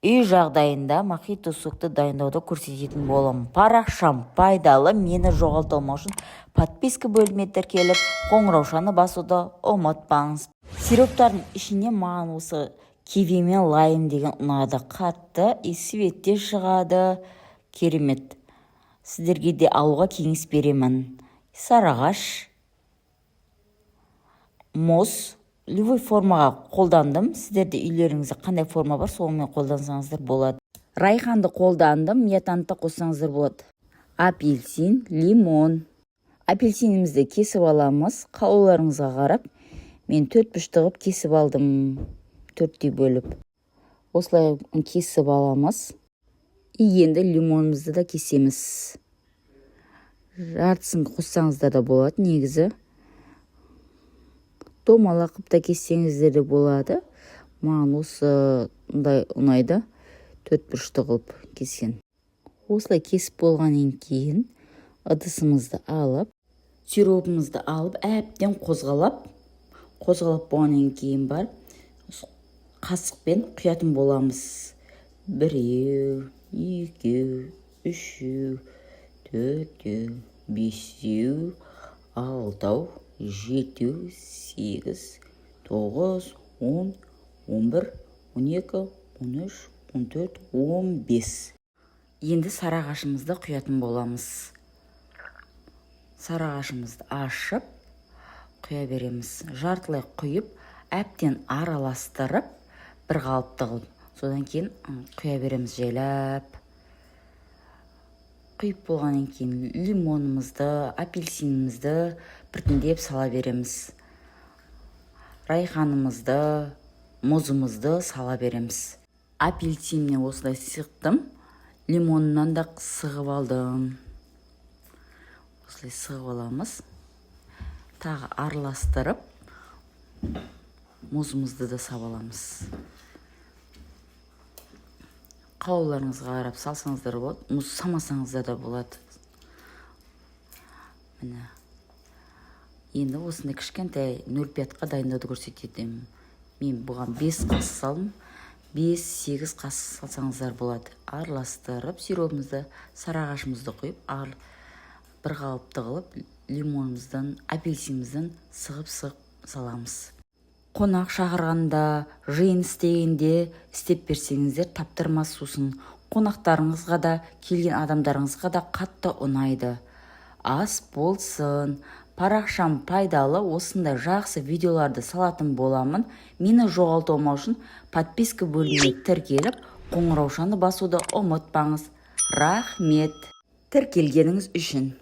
Үй жағдайында мохито сокты дайындауды көрсететін боламын. Парақшам пайдалы, мені жоғалтпау үшін подписка бөліміне тіркеліп, қоңыраушаны басуды ұмытпаңыз. Сироптардың ішіне маған осы киви мен лайм деген ұнады. Қатты, светте шығады. Керемет. Сіздерге де алуға кеңес беремін. Сарыағаш, мұз, любой формаға қолдандым. Сіздерде үйлеріңізде қандай форма бар, сонымен қолдансаңыздар болады. Райханды қолдандым, мятантты қоссаңыздар болады. Апельсин, лимон. Апельсинімізді кесіп аламыз. Қалауларыңызға қарап, мен 4 тығып кесіп алдым. 4 бөліп. Осылай кесіп аламыз. Енді лимонымызды да кесеміз. Жартысын қоссаңыздар да болады негізі. Домалақып та кессеңіздер де болады. Маған осындай ұнайды. 4 тығып кескен. Осылай кесіп болғаннан кейін ыдысымызды алып, сиропымызды алып, әбден қозғалап болғаннан кейін бар, қасықпен құятын боламыз. 1, 2, 3, 4, 5, 6, 7, 8, 9, 10, 11, 12, 13, 14, 15. Енді сарыағашымызды құятын боламыз. Сарыағашымызды ашып, құя береміз. Жартылай құйып, әбден араластырып, бір қалыпты қылып, содан кейін құя береміз жайлап. Құйып болғаннан кейін лимонымызды, апельсинімізді біртіндеп сала береміз. Райханымызды, мұзымызды сала береміз. Апельсинне осылай сықтым, лимоннан да сығып алдым. Осылай сығып аламыз. Тағы араластырып, мұзымызды да сабаламыз. Қалауларыңызға қарап салсаңыздар болады, мұз самасаңыздар да болады. Міне. Енді осындай кішкентай 0,5-қа дайындауды көрсетемін. Мен бұған 5 қасық салдым. 5-8 қасық салсаңыздар болады. Араластырып, сиропымызды, сарыағашымызды құйып, бір қалыпты қылып, лимонымыздан, апельсинімізден сығып саламыз. Қонақ шақырғанда, жиын істегенде істеп берсеңіздер таптырмас сусын. Қонақтарыңызға да, келген адамдарыңызға да қатты ұнайды. Ас болсын. Парақшам пайдалы, осындай жақсы видеоларды салатын боламын. Мені жоғалтпау үшін подписка бөліміне тіркеліп, қоңыраушаны басуды ұмытпаңыз. Рахмет. Тіркелгеніңіз үшін.